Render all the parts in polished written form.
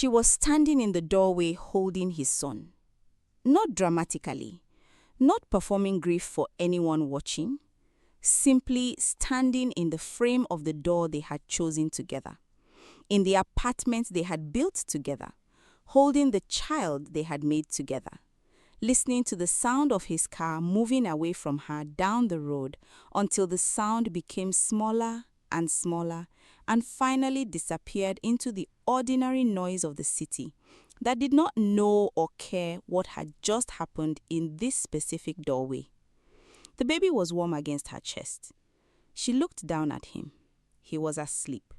She was standing in the doorway holding his son. Not dramatically, not performing grief for anyone watching, simply standing in the frame of the door they had chosen together, in the apartment they had built together, holding the child they had made together, listening to the sound of his car moving away from her down the road until the sound became smaller and smaller and finally disappeared into the ordinary noise of the city that did not know or care what had just happened in this specific doorway. The baby was warm against her chest. She looked down at him. He was asleep.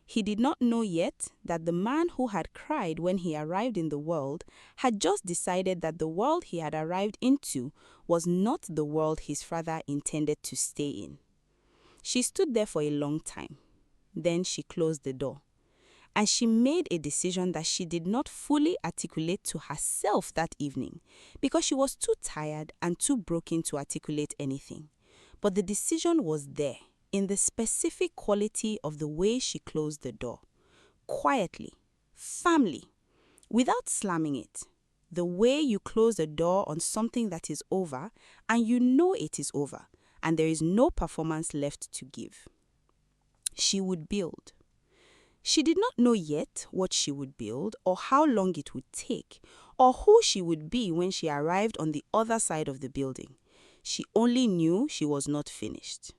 He did not know yet that the man who had cried when he arrived in the world had just decided that the world he had arrived into was not the world his father intended to stay in. She stood there for a long time. Then she closed the door. And she made a decision that she did not fully articulate to herself that evening because she was too tired and too broken to articulate anything. But the decision was there in the specific quality of the way she closed the door. Quietly, firmly, without slamming it. The way you close a door on something that is over and you know it is over and there is no performance left to give. She would build. She did not know yet what she would build or how long it would take or who she would be when she arrived on the other side of the building. She only knew she was not finished.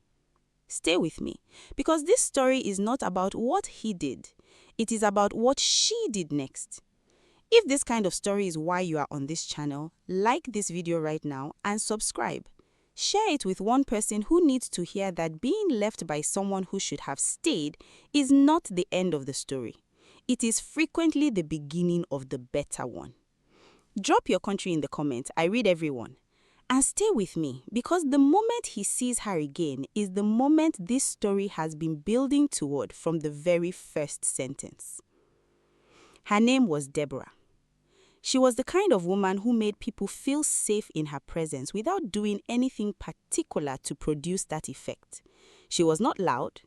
Stay with me, because this story is not about what he did. It is about what she did next. If this kind of story is why you are on this channel, like this video right now and subscribe. Share it with one person who needs to hear that being left by someone who should have stayed is not the end of the story. It is frequently the beginning of the better one. Drop your country in the comments. I read everyone. And stay with me, because the moment he sees her again is the moment this story has been building toward from the very first sentence. Her name was Deborah. She was the kind of woman who made people feel safe in her presence without doing anything particular to produce that effect. She was not loud.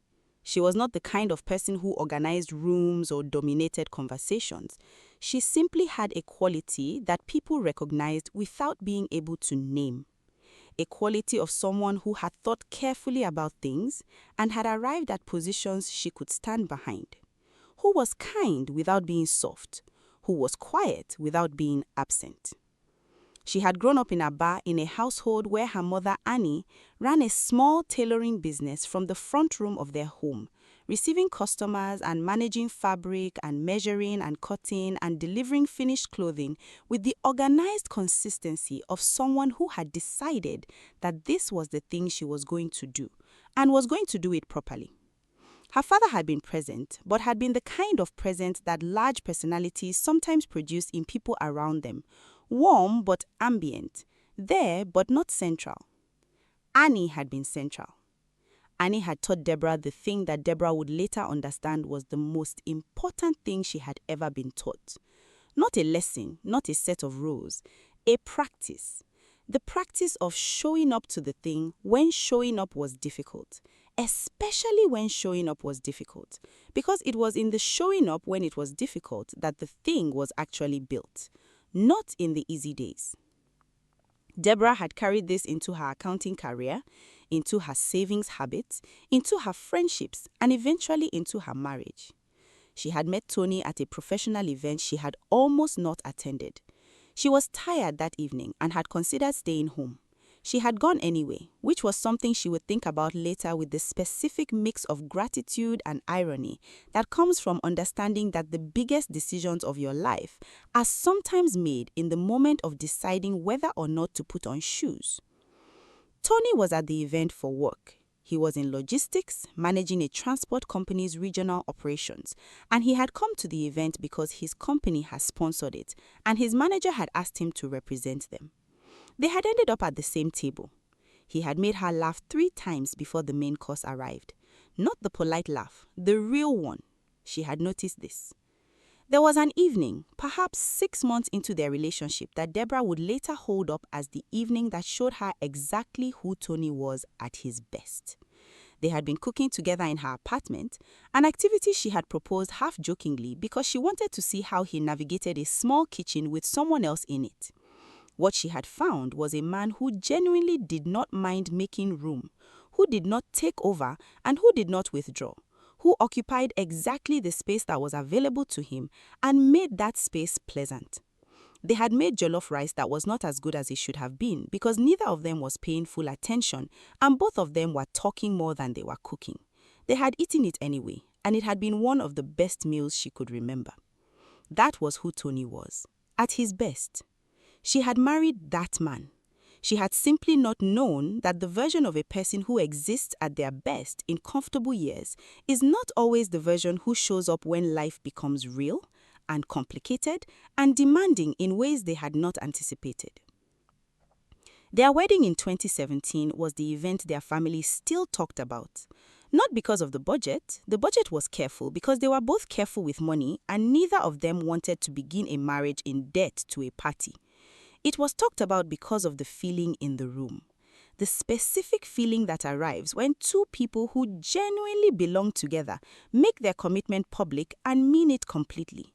She was not the kind of person who organized rooms or dominated conversations. She simply had a quality that people recognized without being able to name. A quality of someone who had thought carefully about things and had arrived at positions she could stand behind. Who was kind without being soft. Who was quiet without being absent. She had grown up in Aba in a household where her mother Annie ran a small tailoring business from the front room of their home, receiving customers and managing fabric and measuring and cutting and delivering finished clothing with the organized consistency of someone who had decided that this was the thing she was going to do and was going to do it properly. Her father had been present, but had been the kind of presence that large personalities sometimes produce in people around them. Warm but ambient, there but not central. Annie had been central. Annie had taught Deborah the thing that Deborah would later understand was the most important thing she had ever been taught. Not a lesson, not a set of rules, a practice. The practice of showing up to the thing when showing up was difficult, especially when showing up was difficult, because it was in the showing up when it was difficult that the thing was actually built, not in the easy days. Deborah had carried this into her accounting career, into her savings habits, into her friendships, and eventually into her marriage. She had met Tony at a professional event she had almost not attended. She was tired that evening and had considered staying home. She had gone anyway, which was something she would think about later with the specific mix of gratitude and irony that comes from understanding that the biggest decisions of your life are sometimes made in the moment of deciding whether or not to put on shoes. Tony was at the event for work. He was in logistics, managing a transport company's regional operations, and he had come to the event because his company has sponsored it, and his manager had asked him to represent them. They had ended up at the same table. He had made her laugh 3 times before the main course arrived. Not the polite laugh, the real one. She had noticed this. There was an evening, perhaps 6 months into their relationship, that Deborah would later hold up as the evening that showed her exactly who Tony was at his best. They had been cooking together in her apartment, an activity she had proposed half-jokingly because she wanted to see how he navigated a small kitchen with someone else in it. What she had found was a man who genuinely did not mind making room, who did not take over and who did not withdraw, who occupied exactly the space that was available to him and made that space pleasant. They had made jollof rice that was not as good as it should have been because neither of them was paying full attention and both of them were talking more than they were cooking. They had eaten it anyway, and it had been one of the best meals she could remember. That was who Tony was, at his best. She had married that man. She had simply not known that the version of a person who exists at their best in comfortable years is not always the version who shows up when life becomes real and complicated and demanding in ways they had not anticipated. Their wedding in 2017 was the event their family still talked about. Not because of the budget was careful because they were both careful with money and neither of them wanted to begin a marriage in debt to a party. It was talked about because of the feeling in the room. The specific feeling that arrives when two people who genuinely belong together make their commitment public and mean it completely.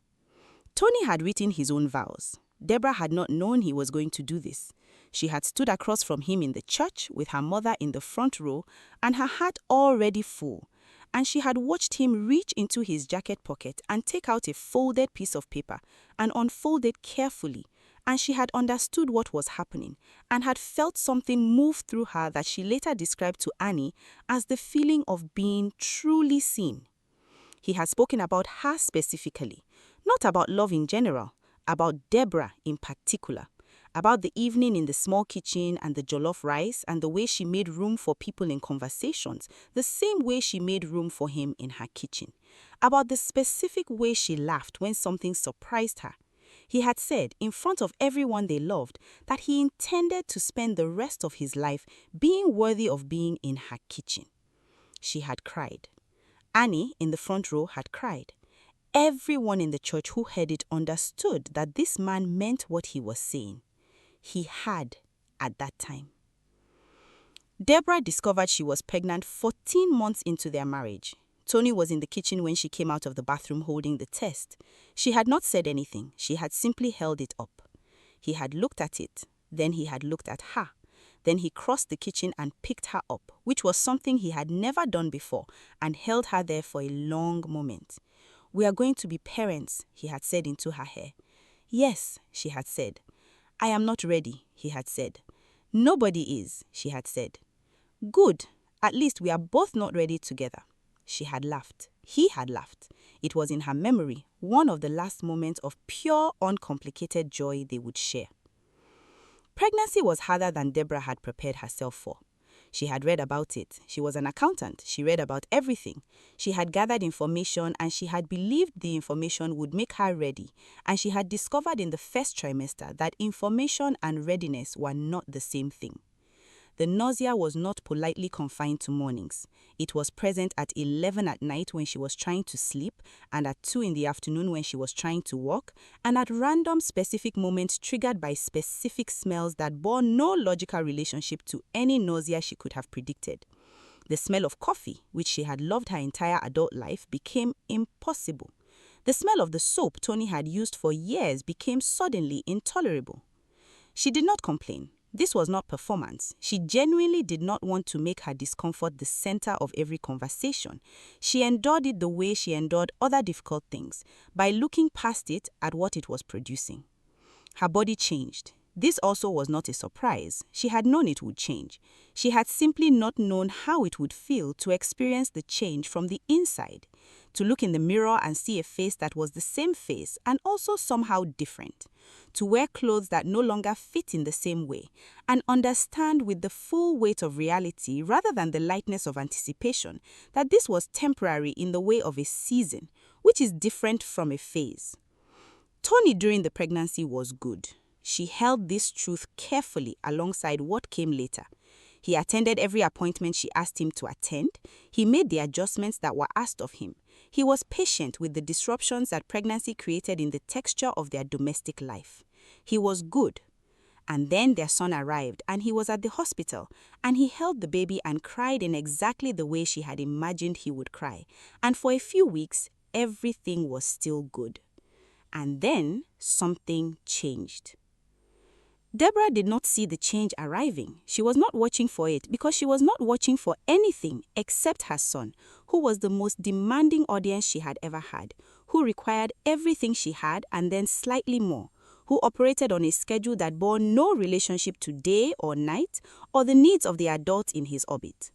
Tony had written his own vows. Deborah had not known he was going to do this. She had stood across from him in the church with her mother in the front row and her heart already full. And she had watched him reach into his jacket pocket and take out a folded piece of paper and unfold it carefully. And she had understood what was happening and had felt something move through her that she later described to Annie as the feeling of being truly seen. He had spoken about her specifically, not about love in general, about Deborah in particular, about the evening in the small kitchen and the jollof rice and the way she made room for people in conversations, the same way she made room for him in her kitchen, about the specific way she laughed when something surprised her. He had said in front of everyone they loved that he intended to spend the rest of his life being worthy of being in her kitchen. She had cried. Annie in the front row had cried. Everyone in the church who heard it understood that this man meant what he was saying. He had at that time. Deborah discovered she was pregnant 14 months into their marriage. Tony was in the kitchen when she came out of the bathroom holding the test. She had not said anything. She had simply held it up. He had looked at it. Then he had looked at her. Then he crossed the kitchen and picked her up, which was something he had never done before, and held her there for a long moment. "We are going to be parents," he had said into her hair. "Yes," she had said. "I am not ready," he had said. "Nobody is," she had said. "Good. At least we are both not ready together." She had laughed. He had laughed. It was in her memory, one of the last moments of pure, uncomplicated joy they would share. Pregnancy was harder than Deborah had prepared herself for. She had read about it. She was an accountant. She read about everything. She had gathered information and she had believed the information would make her ready. And she had discovered in the first trimester that information and readiness were not the same thing. The nausea was not politely confined to mornings. It was present at 11 at night when she was trying to sleep, and at 2 in the afternoon when she was trying to walk, and at random specific moments triggered by specific smells that bore no logical relationship to any nausea she could have predicted. The smell of coffee, which she had loved her entire adult life, became impossible. The smell of the soap Tony had used for years became suddenly intolerable. She did not complain. This was not performance. She genuinely did not want to make her discomfort the center of every conversation. She endured it the way she endured other difficult things, by looking past it at what it was producing. Her body changed. This also was not a surprise. She had known it would change. She had simply not known how it would feel to experience the change from the inside, to look in the mirror and see a face that was the same face and also somehow different, to wear clothes that no longer fit in the same way, and understand with the full weight of reality rather than the lightness of anticipation that this was temporary in the way of a season, which is different from a phase. Tony during the pregnancy was good. She held this truth carefully alongside what came later. He attended every appointment she asked him to attend. He made the adjustments that were asked of him. He was patient with the disruptions that pregnancy created in the texture of their domestic life. He was good. And then their son arrived, and he was at the hospital, and he held the baby and cried in exactly the way she had imagined he would cry. And for a few weeks, everything was still good. And then something changed. Deborah did not see the change arriving. She was not watching for it because she was not watching for anything except her son, who was the most demanding audience she had ever had, who required everything she had and then slightly more, who operated on a schedule that bore no relationship to day or night or the needs of the adult in his orbit.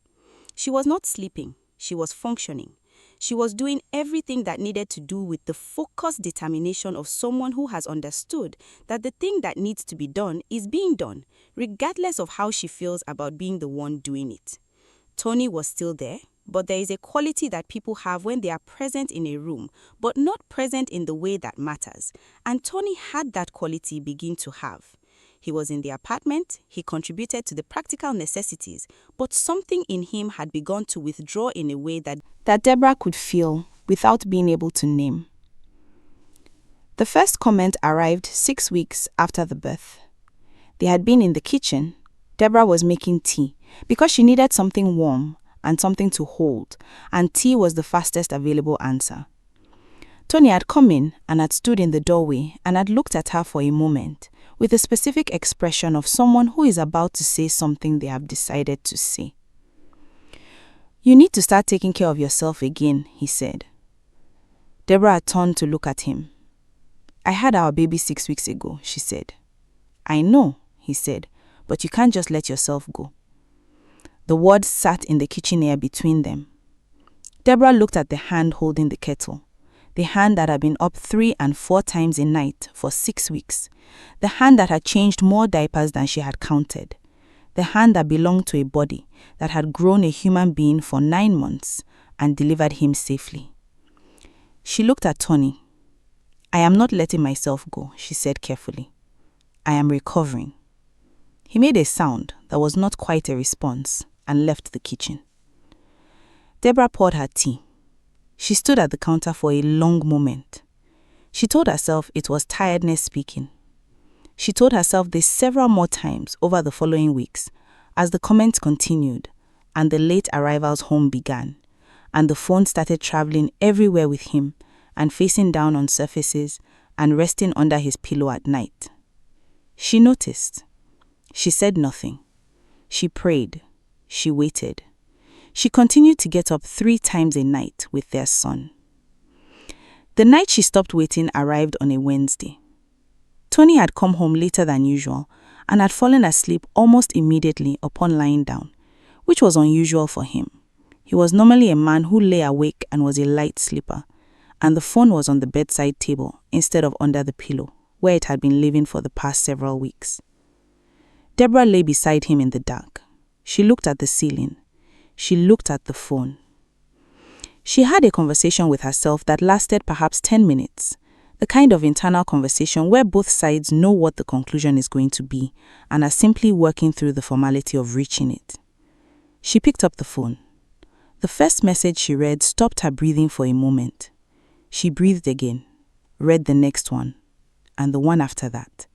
She was not sleeping. She was functioning. She was doing everything that needed to do with the focused determination of someone who has understood that the thing that needs to be done is being done, regardless of how she feels about being the one doing it. Tony was still there, but there is a quality that people have when they are present in a room, but not present in the way that matters. And Tony had that quality begin to have. He was in the apartment, he contributed to the practical necessities, but something in him had begun to withdraw in a way that Deborah could feel without being able to name. The first comment arrived 6 weeks after the birth. They had been in the kitchen. Deborah was making tea because she needed something warm and something to hold, and tea was the fastest available answer. Tony had come in and had stood in the doorway and had looked at her for a moment, with a specific expression of someone who is about to say something they have decided to say. "You need to start taking care of yourself again," he said. Deborah turned to look at him. "I had our baby 6 weeks ago," she said. "I know," he said, "but you can't just let yourself go." The words sat in the kitchen air between them. Deborah looked at the hand holding the kettle, the hand that had been up 3 and 4 times a night for 6 weeks, the hand that had changed more diapers than she had counted, the hand that belonged to a body that had grown a human being for 9 months and delivered him safely. She looked at Tony. "I am not letting myself go," she said carefully. "I am recovering." He made a sound that was not quite a response and left the kitchen. Deborah poured her tea. She stood at the counter for a long moment. She told herself it was tiredness speaking. She told herself this several more times over the following weeks as the comments continued and the late arrivals home began, and the phone started traveling everywhere with him and facing down on surfaces and resting under his pillow at night. She noticed. She said nothing. She prayed. She waited. She continued to get up 3 times a night with their son. The night she stopped waiting arrived on a Wednesday. Tony had come home later than usual and had fallen asleep almost immediately upon lying down, which was unusual for him. He was normally a man who lay awake and was a light sleeper, and the phone was on the bedside table instead of under the pillow, where it had been living for the past several weeks. Deborah lay beside him in the dark. She looked at the ceiling. She looked at the phone. She had a conversation with herself that lasted perhaps 10 minutes, the kind of internal conversation where both sides know what the conclusion is going to be and are simply working through the formality of reaching it. She picked up the phone. The first message she read stopped her breathing for a moment. She breathed again, read the next one, and the one after that.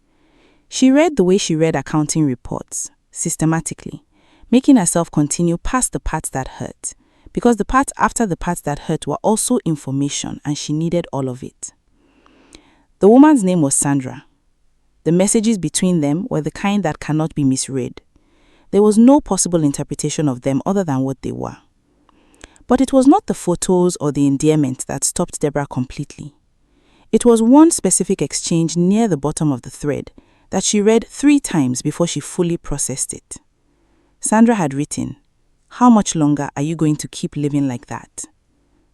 She read the way she read accounting reports, systematically, making herself continue past the parts that hurt, because the parts after the parts that hurt were also information and she needed all of it. The woman's name was Sandra. The messages between them were the kind that cannot be misread. There was no possible interpretation of them other than what they were. But it was not the photos or the endearment that stopped Deborah completely. It was one specific exchange near the bottom of the thread that she read 3 times before she fully processed it. Sandra had written, "How much longer are you going to keep living like that?"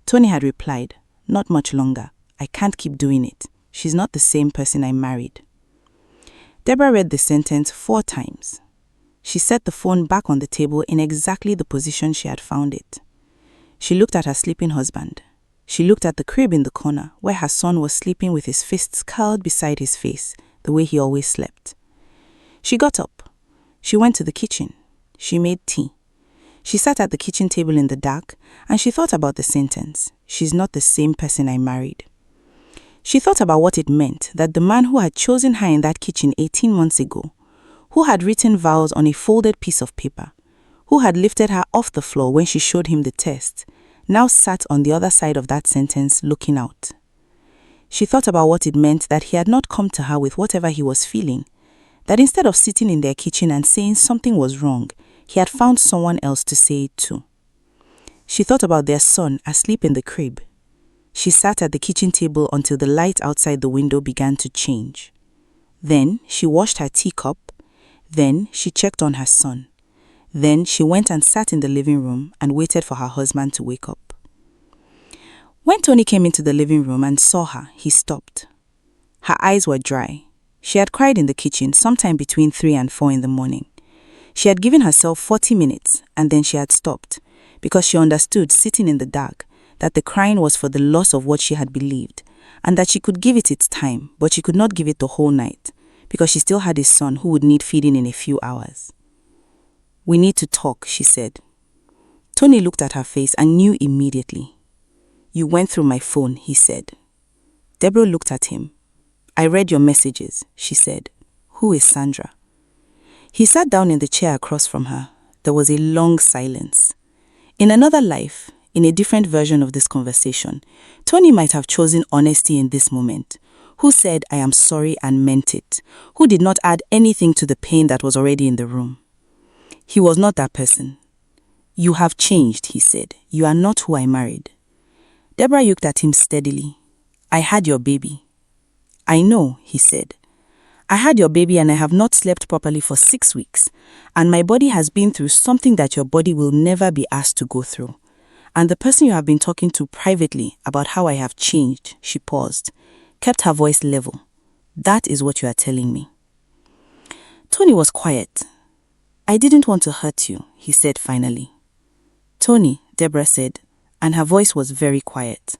Tony had replied, "Not much longer. I can't keep doing it. She's not the same person I married." Deborah read the sentence 4 times. She set the phone back on the table in exactly the position she had found it. She looked at her sleeping husband. She looked at the crib in the corner where her son was sleeping with his fists curled beside his face, the way he always slept. She got up. She went to the kitchen. She made tea. She sat at the kitchen table in the dark and she thought about the sentence, "She's not the same person I married." She thought about what it meant that the man who had chosen her in that kitchen 18 months ago, who had written vows on a folded piece of paper, who had lifted her off the floor when she showed him the test, now sat on the other side of that sentence looking out. She thought about what it meant that he had not come to her with whatever he was feeling, that instead of sitting in their kitchen and saying something was wrong, he had found someone else to say it to. She thought about their son asleep in the crib. She sat at the kitchen table until the light outside the window began to change. Then she washed her teacup. Then she checked on her son. Then she went and sat in the living room and waited for her husband to wake up. When Tony came into the living room and saw her, he stopped. Her eyes were dry. She had cried in the kitchen sometime between 3 and 4 in the morning. She had given herself 40 minutes and then she had stopped because she understood, sitting in the dark, that the crying was for the loss of what she had believed and that she could give it its time, but she could not give it the whole night because she still had a son who would need feeding in a few hours. "We need to talk," she said. Tony looked at her face and knew immediately. "You went through my phone," he said. Deborah looked at him. "I read your messages," she said. "Who is Sandra?" He sat down in the chair across from her. There was a long silence. In another life, in a different version of this conversation, Tony might have chosen honesty in this moment. Who said, "I am sorry," and meant it. Who did not add anything to the pain that was already in the room. He was not that person. "You have changed," he said. "You are not who I married." Deborah looked at him steadily. "I had your baby." "I know," he said. "I had your baby and I have not slept properly for 6 weeks, and my body has been through something that your body will never be asked to go through. And the person you have been talking to privately about how I have changed," she paused, kept her voice level. "That is what you are telling me." Tony was quiet. "I didn't want to hurt you," he said finally. "Tony," Deborah said, and her voice was very quiet.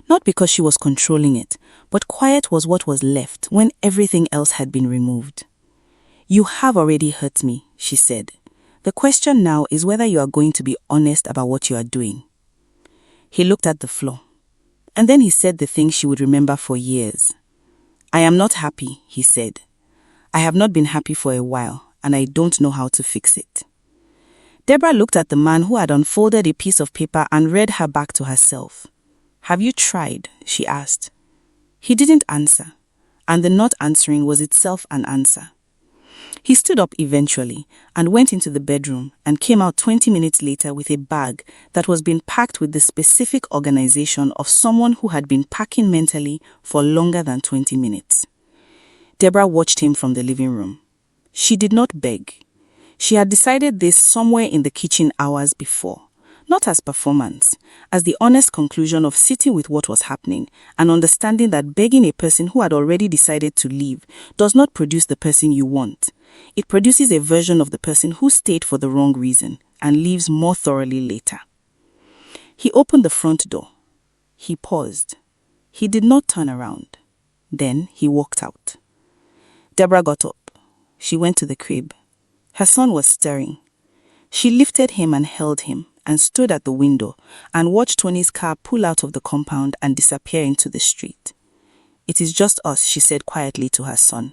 Not because she was controlling it, but quiet was what was left when everything else had been removed. "You have already hurt me," she said. "The question now is whether you are going to be honest about what you are doing." He looked at the floor, and then he said the thing she would remember for years. "I am not happy," he said. "I have not been happy for a while, and I don't know how to fix it." Deborah looked at the man who had unfolded a piece of paper and read her back to herself. "Have you tried?" she asked. He didn't answer, and the not answering was itself an answer. He stood up eventually and went into the bedroom and came out 20 minutes later with a bag that was being packed with the specific organization of someone who had been packing mentally for longer than 20 minutes. Deborah watched him from the living room. She did not beg. She had decided this somewhere in the kitchen hours before. Not as performance, as the honest conclusion of sitting with what was happening and understanding that begging a person who had already decided to leave does not produce the person you want. It produces a version of the person who stayed for the wrong reason and leaves more thoroughly later. He opened the front door. He paused. He did not turn around. Then he walked out. Deborah got up. She went to the crib. Her son was stirring. She lifted him and held him, and stood at the window and watched Tony's car pull out of the compound and disappear into the street. "It is just us," she said quietly to her son.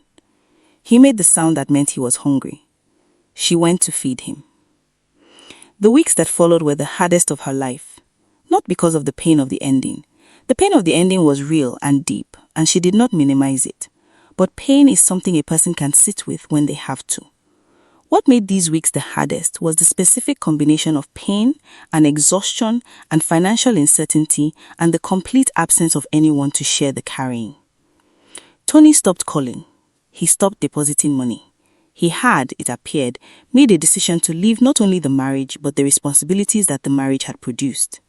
He made the sound that meant he was hungry. She went to feed him. The weeks that followed were the hardest of her life, not because of the pain of the ending. The pain of the ending was real and deep, and she did not minimize it. But pain is something a person can sit with when they have to. What made these weeks the hardest was the specific combination of pain and exhaustion and financial uncertainty and the complete absence of anyone to share the carrying. Tony stopped calling. He stopped depositing money. He had, it appeared, made a decision to leave not only the marriage but the responsibilities that the marriage had produced.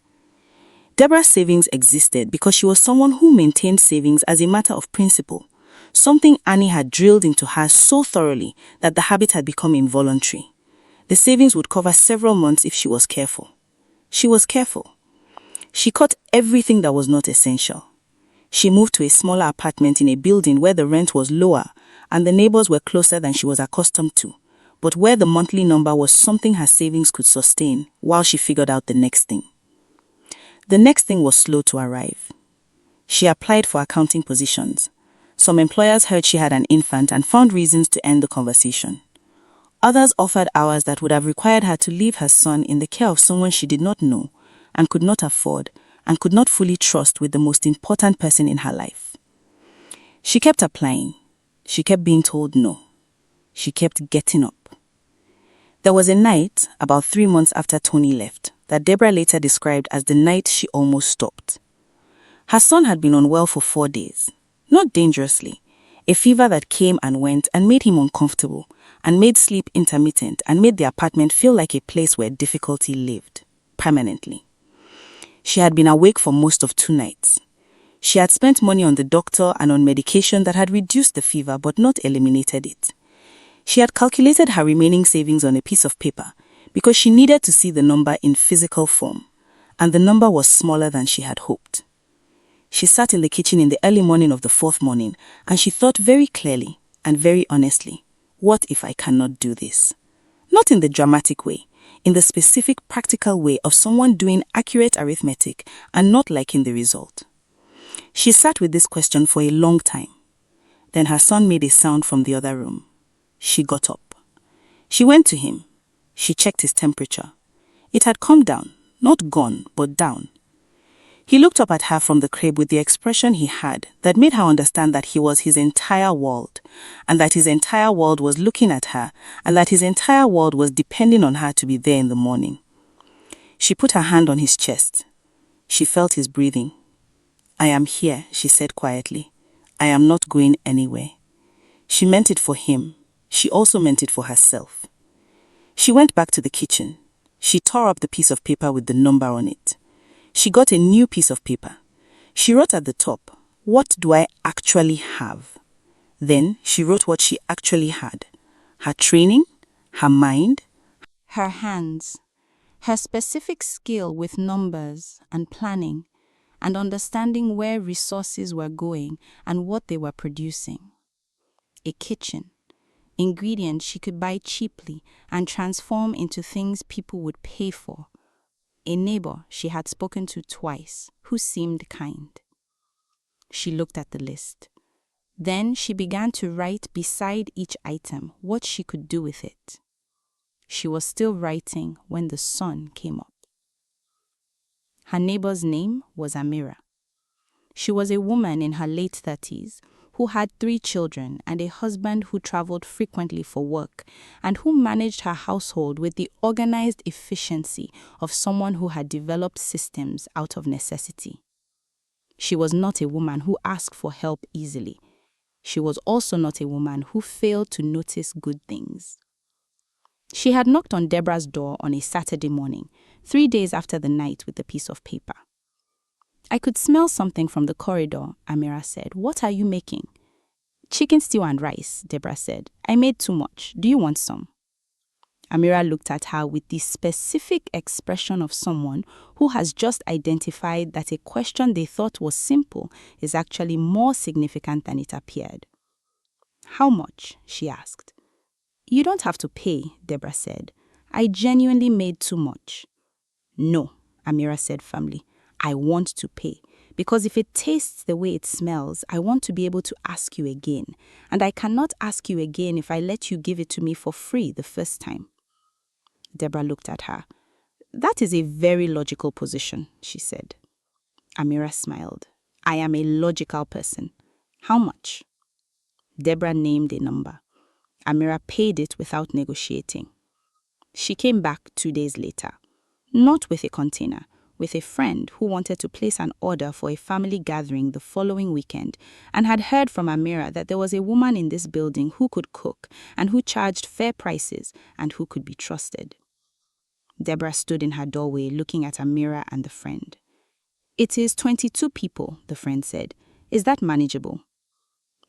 Deborah's savings existed because she was someone who maintained savings as a matter of principle. Something Annie had drilled into her so thoroughly that the habit had become involuntary. The savings would cover several months if she was careful. She was careful. She cut everything that was not essential. She moved to a smaller apartment in a building where the rent was lower and the neighbors were closer than she was accustomed to, but where the monthly number was something her savings could sustain while she figured out the next thing. The next thing was slow to arrive. She applied for accounting positions. Some employers heard she had an infant and found reasons to end the conversation. Others offered hours that would have required her to leave her son in the care of someone she did not know and could not afford and could not fully trust with the most important person in her life. She kept applying. She kept being told no. She kept getting up. There was a night, about 3 months after Tony left, that Deborah later described as the night she almost stopped. Her son had been unwell for 4 days, not dangerously, a fever that came and went and made him uncomfortable and made sleep intermittent and made the apartment feel like a place where difficulty lived, permanently. She had been awake for most of 2 nights. She had spent money on the doctor and on medication that had reduced the fever but not eliminated it. She had calculated her remaining savings on a piece of paper because she needed to see the number in physical form, and the number was smaller than she had hoped. She sat in the kitchen in the early morning of the 4th morning, and she thought very clearly and very honestly, what if I cannot do this? Not in the dramatic way, in the specific practical way of someone doing accurate arithmetic and not liking the result. She sat with this question for a long time. Then her son made a sound from the other room. She got up. She went to him. She checked his temperature. It had come down, not gone, but down. He looked up at her from the crib with the expression he had that made her understand that he was his entire world, and that his entire world was looking at her, and that his entire world was depending on her to be there in the morning. She put her hand on his chest. She felt his breathing. I am here, she said quietly. I am not going anywhere. She meant it for him. She also meant it for herself. She went back to the kitchen. She tore up the piece of paper with the number on it. She got a new piece of paper. She wrote at the top, what do I actually have? Then she wrote what she actually had. Her training, her mind, her hands, her specific skill with numbers and planning, and understanding where resources were going and what they were producing. A kitchen, ingredients she could buy cheaply and transform into things people would pay for. A neighbor she had spoken to twice, who seemed kind. She looked at the list. Then she began to write beside each item what she could do with it. She was still writing when the sun came up. Her neighbor's name was Amira. She was a woman in her late 30s who had 3 children and a husband who traveled frequently for work and who managed her household with the organized efficiency of someone who had developed systems out of necessity. She was not a woman who asked for help easily. She was also not a woman who failed to notice good things. She had knocked on Deborah's door on a Saturday morning, 3 days after the night with the piece of paper. I could smell something from the corridor, Amira said. What are you making? Chicken stew and rice, Deborah said. I made too much. Do you want some? Amira looked at her with the specific expression of someone who has just identified that a question they thought was simple is actually more significant than it appeared. How much? She asked. You don't have to pay, Deborah said. I genuinely made too much. No, Amira said firmly. I want to pay, because if it tastes the way it smells, I want to be able to ask you again, and I cannot ask you again if I let you give it to me for free the first time. Deborah looked at her. That is a very logical position, she said. Amira smiled. I am a logical person. How much? Deborah named a number. Amira paid it without negotiating. She came back 2 days later, not with a container, with a friend who wanted to place an order for a family gathering the following weekend and had heard from Amira that there was a woman in this building who could cook and who charged fair prices and who could be trusted. Deborah stood in her doorway looking at Amira and the friend. It is 22 people, the friend said. Is that manageable?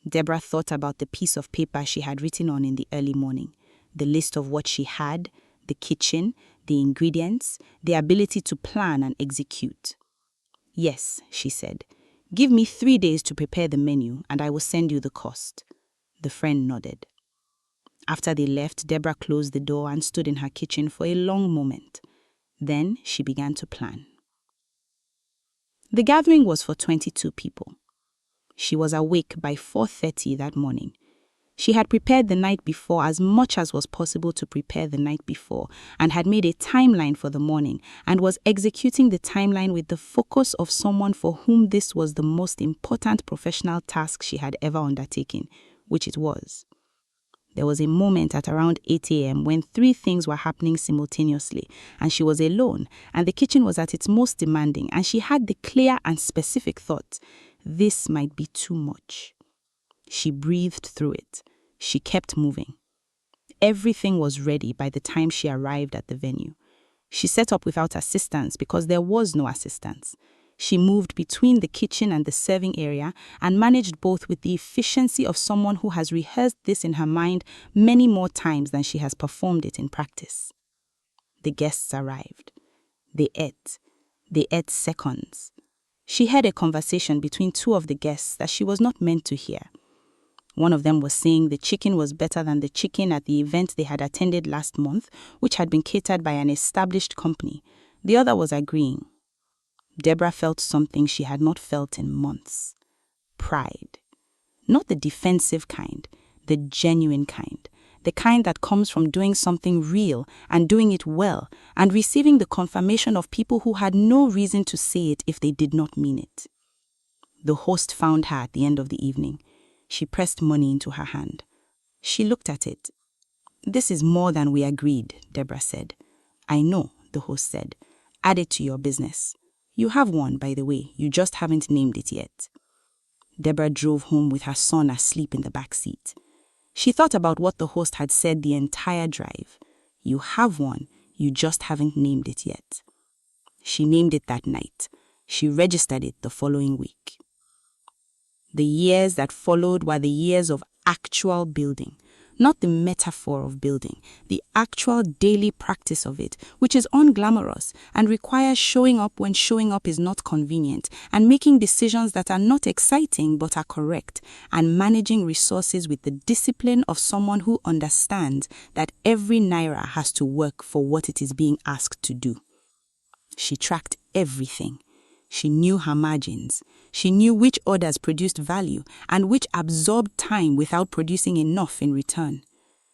Deborah thought about the piece of paper she had written on in the early morning, the list of what she had, the kitchen, the ingredients, the ability to plan and execute. Yes, she said. Give me 3 days to prepare the menu and I will send you the cost. The friend nodded. After they left, Deborah closed the door and stood in her kitchen for a long moment. Then she began to plan. The gathering was for 22 people. She was awake by 4:30 that morning. She had prepared the night before as much as was possible to prepare the night before, and had made a timeline for the morning, and was executing the timeline with the focus of someone for whom this was the most important professional task she had ever undertaken, which it was. There was a moment at around 8 a.m. when 3 things were happening simultaneously, and she was alone, and the kitchen was at its most demanding, and she had the clear and specific thought, this might be too much. She breathed through it. She kept moving. Everything was ready by the time she arrived at the venue. She set up without assistance because there was no assistance. She moved between the kitchen and the serving area and managed both with the efficiency of someone who has rehearsed this in her mind many more times than she has performed it in practice. The guests arrived. They ate. They ate seconds. She heard a conversation between 2 of the guests that she was not meant to hear. One of them was saying the chicken was better than the chicken at the event they had attended last month, which had been catered by an established company. The other was agreeing. Deborah felt something she had not felt in months. Pride. Not the defensive kind, the genuine kind. The kind that comes from doing something real and doing it well and receiving the confirmation of people who had no reason to say it if they did not mean it. The host found her at the end of the evening. She pressed money into her hand. She looked at it. "This is more than we agreed," Deborah said. "I know," the host said. "Add it to your business. You have one, by the way, you just haven't named it yet." Deborah drove home with her son asleep in the back seat. She thought about what the host had said the entire drive. You have one, you just haven't named it yet. She named it that night. She registered it the following week. The years that followed were the years of actual building, not the metaphor of building, the actual daily practice of it, which is unglamorous and requires showing up when showing up is not convenient, and making decisions that are not exciting but are correct, and managing resources with the discipline of someone who understands that every naira has to work for what it is being asked to do. She tracked everything. She knew her margins. She knew which orders produced value and which absorbed time without producing enough in return.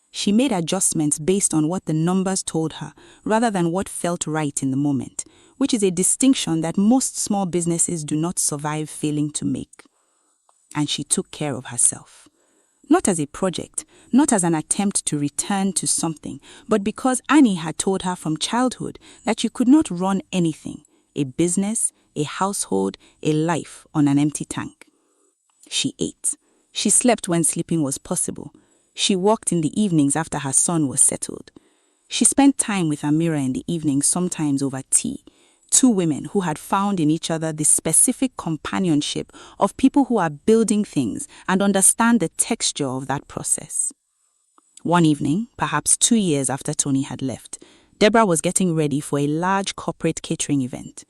She made adjustments based on what the numbers told her rather than what felt right in the moment, which is a distinction that most small businesses do not survive failing to make. And she took care of herself. Not as a project, not as an attempt to return to something, but because Annie had told her from childhood that you could not run anything, a business, a household, a life on an empty tank. She ate. She slept when sleeping was possible. She walked in the evenings after her son was settled. She spent time with Amira in the evenings, sometimes over tea. 2 women who had found in each other the specific companionship of people who are building things and understand the texture of that process. One evening, perhaps 2 years after Tony had left, Deborah was getting ready for a large corporate catering event.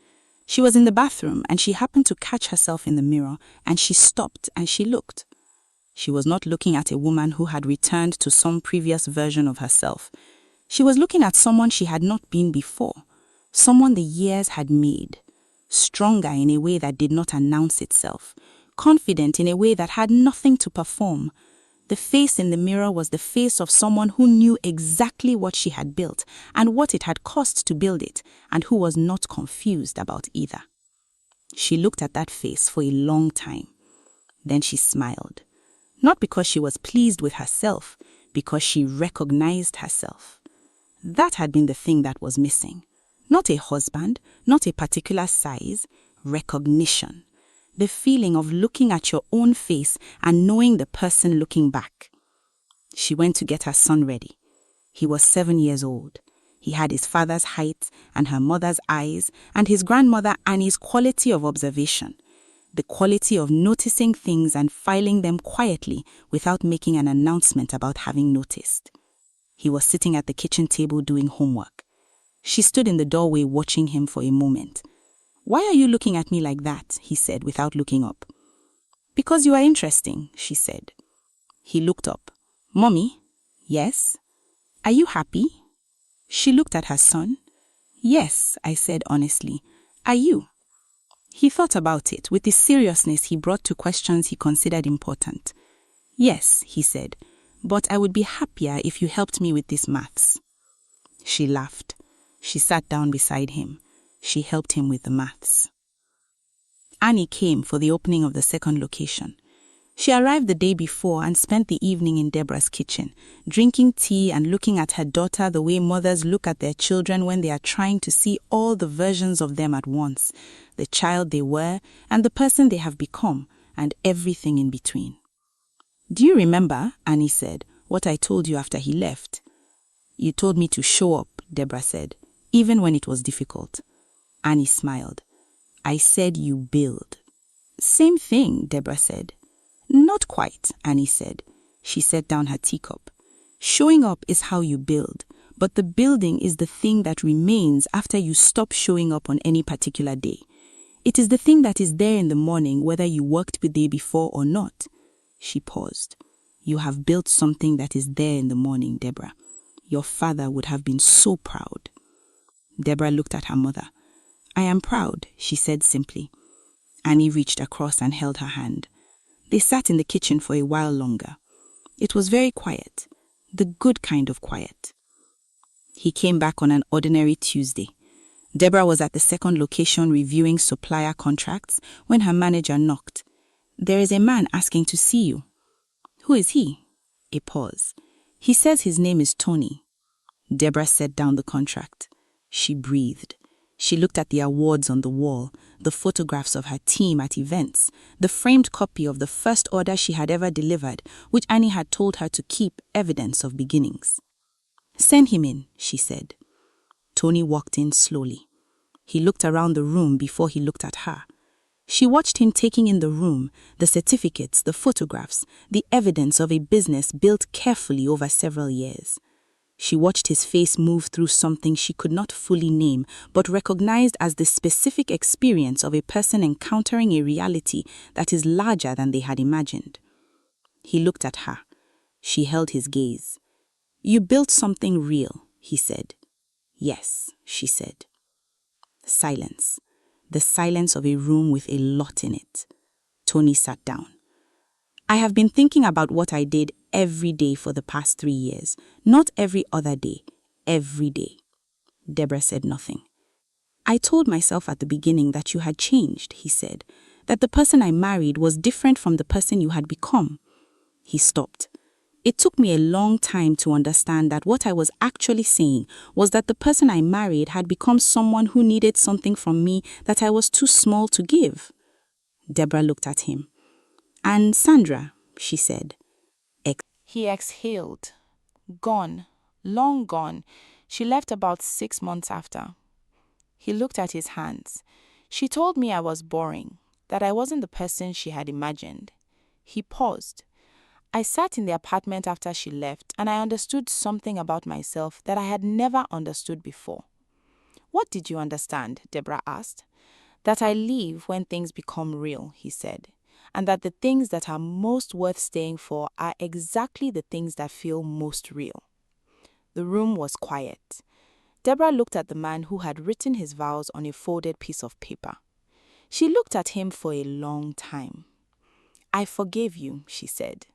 She was in the bathroom and she happened to catch herself in the mirror, and she stopped and she looked. She was not looking at a woman who had returned to some previous version of herself. She was looking at someone she had not been before, someone the years had made, stronger in a way that did not announce itself, confident in a way that had nothing to perform. The face in the mirror was the face of someone who knew exactly what she had built and what it had cost to build it, and who was not confused about either. She looked at that face for a long time. Then she smiled. Not because she was pleased with herself, because she recognized herself. That had been the thing that was missing. Not a husband, not a particular size, recognition. The feeling of looking at your own face and knowing the person looking back. She went to get her son ready. He was 7 years old. He had his father's height and her mother's eyes and his grandmother Annie's quality of observation. The quality of noticing things and filing them quietly without making an announcement about having noticed. He was sitting at the kitchen table doing homework. She stood in the doorway watching him for a moment. "Why are you looking at me like that?" he said without looking up. "Because you are interesting," she said. He looked up. "Mommy?" "Yes." "Are you happy?" She looked at her son. "Yes," I said honestly. "Are you?" He thought about it with the seriousness he brought to questions he considered important. "Yes," he said. but I would be happier if you helped me with these maths. She laughed. She sat down beside him. She helped him with the maths. Annie came for the opening of the second location. She arrived the day before and spent the evening in Deborah's kitchen, drinking tea and looking at her daughter the way mothers look at their children when they are trying to see all the versions of them at once, the child they were and the person they have become, and everything in between. "Do you remember," Annie said, "what I told you after he left?" "You told me to show up," Deborah said, "even when it was difficult." Annie smiled. "I said you build." "Same thing," Deborah said. "Not quite," Annie said. She set down her teacup. "Showing up is how you build, but the building is the thing that remains after you stop showing up on any particular day. It is the thing that is there in the morning whether you worked the day before or not." She paused. "You have built something that is there in the morning, Deborah. Your father would have been so proud." Deborah looked at her mother. "I am proud," she said simply. Annie reached across and held her hand. They sat in the kitchen for a while longer. It was very quiet, the good kind of quiet. He came back on an ordinary Tuesday. Deborah was at the second location reviewing supplier contracts when her manager knocked. "There is a man asking to see you." "Who is he?" A pause. "He says his name is Tony." Deborah set down the contract. She breathed. She looked at the awards on the wall, the photographs of her team at events, the framed copy of the first order she had ever delivered, which Annie had told her to keep evidence of beginnings. "Send him in," she said. Tony walked in slowly. He looked around the room before he looked at her. She watched him taking in the room, the certificates, the photographs, the evidence of a business built carefully over several years. She watched his face move through something she could not fully name, but recognized as the specific experience of a person encountering a reality that is larger than they had imagined. He looked at her. She held his gaze. "You built something real," he said. "Yes," she said. Silence. The silence of a room with a lot in it. Tony sat down. "I have been thinking about what I did every day for the past 3 years. Not every other day, every day." Deborah said nothing. "I told myself at the beginning that you had changed," he said, "that the person I married was different from the person you had become." He stopped. "It took me a long time to understand that what I was actually saying was that the person I married had become someone who needed something from me that I was too small to give." Deborah looked at him. "And Sandra," she said. He exhaled. "Gone. Long gone. She left about 6 months after." He looked at his hands. "She told me I was boring, that I wasn't the person she had imagined." He paused. "I sat in the apartment after she left and I understood something about myself that I had never understood before." "What did you understand?" Deborah asked. "That I leave when things become real," he said, "and that the things that are most worth staying for are exactly the things that feel most real." The room was quiet. Deborah looked at the man who had written his vows on a folded piece of paper. She looked at him for a long time. "I forgave you," she said.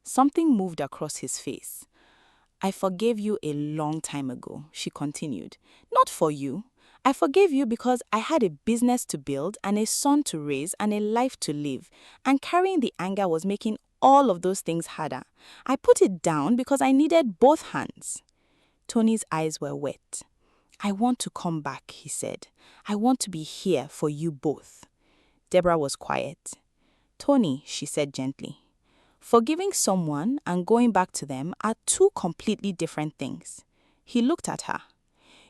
Something moved across his face. "I forgave you a long time ago," she continued. "Not for you. I forgave you because I had a business to build and a son to raise and a life to live, and carrying the anger was making all of those things harder. I put it down because I needed both hands." Tony's eyes were wet. "I want to come back," he said. "I want to be here for you both." Deborah was quiet. "Tony," she said gently, "forgiving someone and going back to them are two completely different things." He looked at her.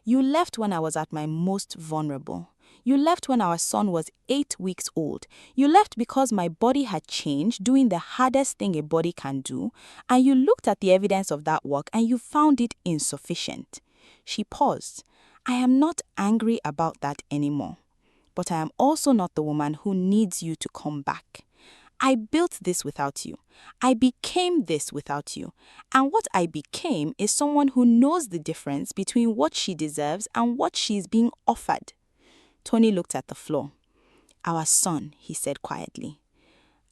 "You left when I was at my most vulnerable. You left when our son was 8 weeks old. You left because my body had changed, doing the hardest thing a body can do, and you looked at the evidence of that work and you found it insufficient." She paused. "I am not angry about that anymore. But I am also not the woman who needs you to come back. I built this without you. I became this without you. And what I became is someone who knows the difference between what she deserves and what she is being offered." Tony looked at the floor. "Our son," he said quietly.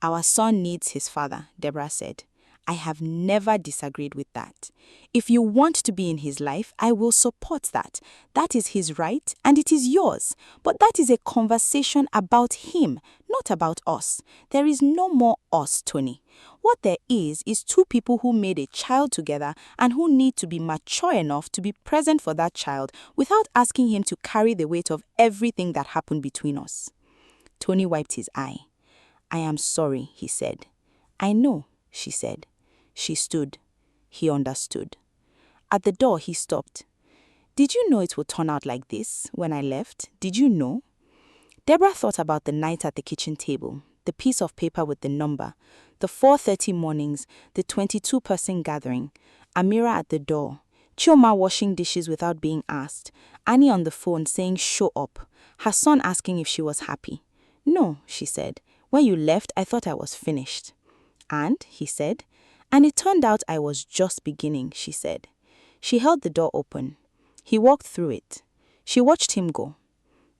"Our son needs his father," Deborah said. I have never disagreed with that. If you want to be in his life, I will support that. That is his right and it is yours. But that is a conversation about him, not about us. There is no more us, Tony. What there is two people who made a child together and who need to be mature enough to be present for that child without asking him to carry the weight of everything that happened between us. Tony wiped his eye. I am sorry, he said. I know, she said. She stood. He understood. At the door, he stopped. Did you know it would turn out like this when I left? Did you know? Deborah thought about the night at the kitchen table, the piece of paper with the number, the 4:30 mornings, the 22-person gathering, Amira at the door, Chioma washing dishes without being asked, Annie on the phone saying show up, her son asking if she was happy. No, she said. When you left, I thought I was finished. And, he said, and it turned out I was just beginning, she said. She held the door open. He walked through it. She watched him go.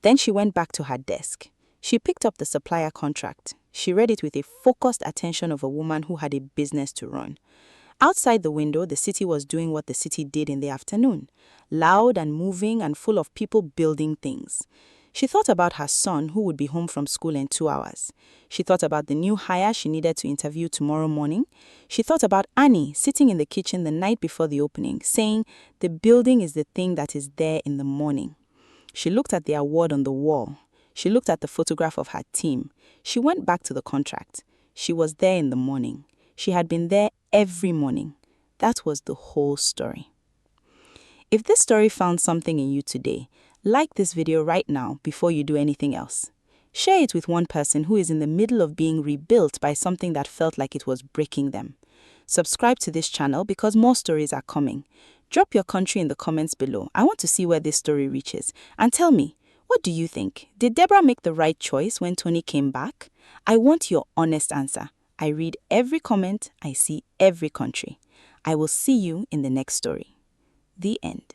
Then she went back to her desk. She picked up the supplier contract. She read it with a focused attention of a woman who had a business to run. Outside the window, the city was doing what the city did in the afternoon, loud and moving and full of people building things. She thought about her son who would be home from school in 2 hours. She thought about the new hire she needed to interview tomorrow morning. She thought about Annie sitting in the kitchen the night before the opening, saying, the building is the thing that is there in the morning. She looked at the award on the wall. She looked at the photograph of her team. She went back to the contract. She was there in the morning. She had been there every morning. That was the whole story. If this story found something in you today, like this video right now before you do anything else. Share it with one person who is in the middle of being rebuilt by something that felt like it was breaking them. Subscribe to this channel because more stories are coming. Drop your country in the comments below. I want to see where this story reaches. And tell me, what do you think? Did Deborah make the right choice when Tony came back? I want your honest answer. I read every comment. I see every country. I will see you in the next story. The end.